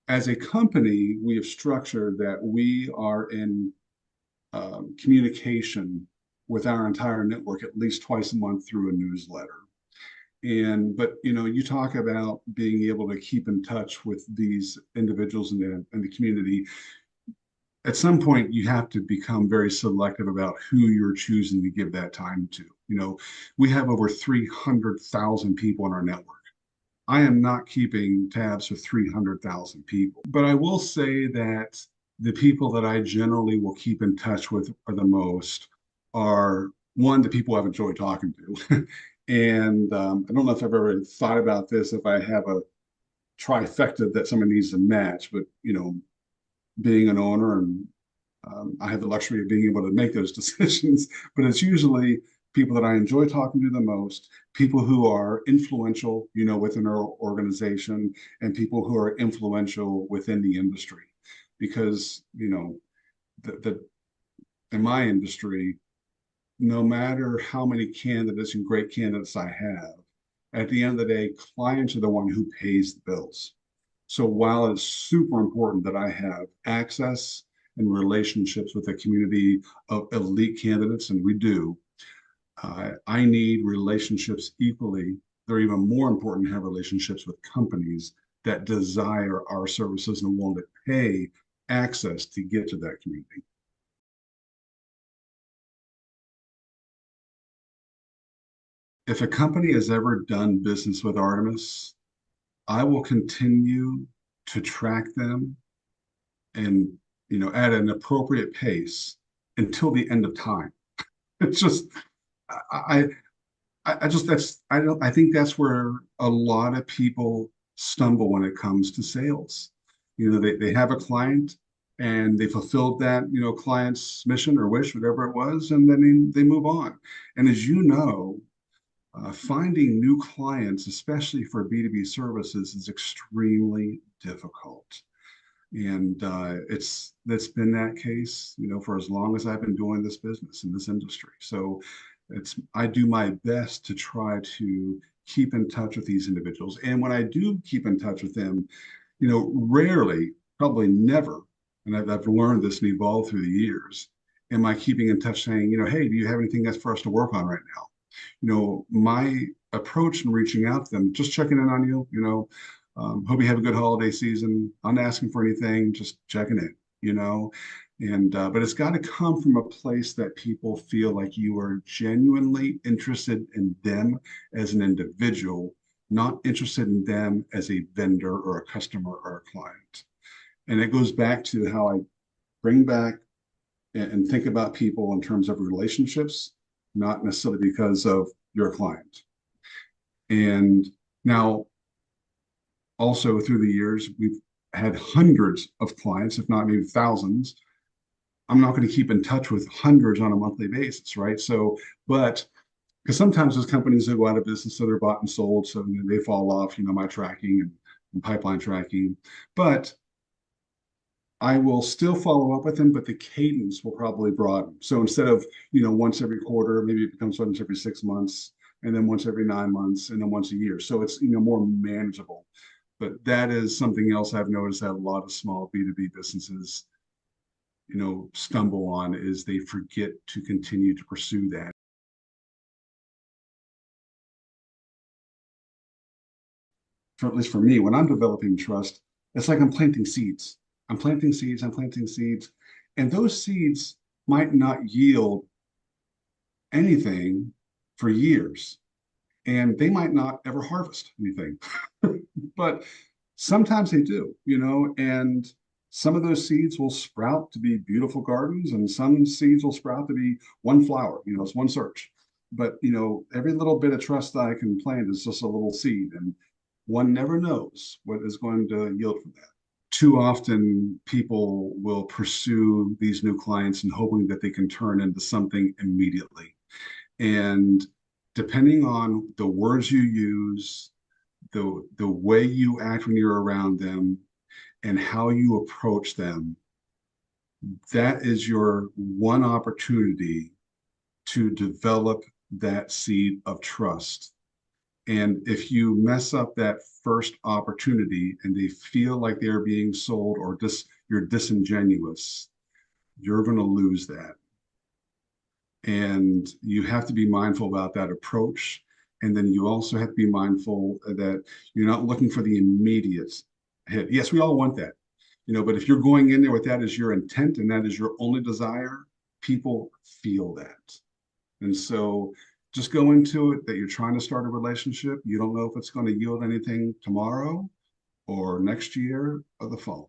as a company, we have structured that we are in communication with our entire network at least twice a month through a newsletter. But you talk about being able to keep in touch with these individuals in the community. At some point, you have to become very selective about who you're choosing to give that time to. We have over 300,000 people in our network. I am not keeping tabs for 300,000 people. But I will say that the people that I generally will keep in touch with are the most are one, the people I've enjoyed talking to. And I don't know if I've ever thought about this, if I have a trifecta that someone needs to match, but being an owner and I have the luxury of being able to make those decisions, but it's usually people that I enjoy talking to the most, people who are influential, within our organization, and people who are influential within the industry. Because, the in my industry, no matter how many candidates and great candidates I have, at the end of the day, clients are the one who pays the bills. So while it's super important that I have access and relationships with a community of elite candidates, and we do, I need relationships equally. They're even more important to have relationships with companies that desire our services and are willing to pay access to get to that community. If a company has ever done business with Artemis, I will continue to track them and at an appropriate pace until the end of time. It's just I I just I don't I think that's where a lot of people stumble when it comes to sales. They have a client and they fulfilled that, client's mission or wish, whatever it was, and then they move on. And as you know, finding new clients, especially for B2B services, is extremely difficult. And it's been that case, for as long as I've been doing this business in this industry. So I do my best to try to keep in touch with these individuals. And when I do keep in touch with them, rarely, probably never, and I've learned this and evolved through the years, am I keeping in touch saying, hey, do you have anything that's for us to work on right now? My approach in reaching out to them, just checking in on you, hope you have a good holiday season. I'm not asking for anything, just checking in, and but it's got to come from a place that people feel like you are genuinely interested in them as an individual, not interested in them as a vendor or a customer or a client. And it goes back to how I bring back and think about people in terms of relationships, not necessarily because of your client. And now, also through the years, we've had hundreds of clients, if not maybe thousands. I'm not going to keep in touch with hundreds on a monthly basis, right? So, but because sometimes those companies that go out of business, so they're bought and sold, so they fall off, my tracking and pipeline tracking. But I will still follow up with them, but the cadence will probably broaden. So instead of, once every quarter, maybe it becomes once every 6 months, and then once every 9 months, and then once a year. So it's, more manageable. But that is something else I've noticed that a lot of small B2B businesses, stumble on, is they forget to continue to pursue that. At least for me, when I'm developing trust, it's like I'm planting seeds. I'm planting seeds, and those seeds might not yield anything for years, and they might not ever harvest anything. But sometimes they do, and some of those seeds will sprout to be beautiful gardens, and some seeds will sprout to be one flower, it's one search. But, every little bit of trust that I can plant is just a little seed, and one never knows what is going to yield from that. Too often, people will pursue these new clients and hoping that they can turn into something immediately. And depending on the words you use, the way you act when you're around them, and how you approach them, that is your one opportunity to develop that seed of trust. And if you mess up that first opportunity and they feel like they're being sold or you're disingenuous, you're going to lose that. And you have to be mindful about that approach. And then you also have to be mindful that you're not looking for the immediate hit. Yes, we all want that, but if you're going in there with that as your intent and that is your only desire, people feel that. And so just go into it that you're trying to start a relationship. You don't know if it's going to yield anything tomorrow or next year or the following.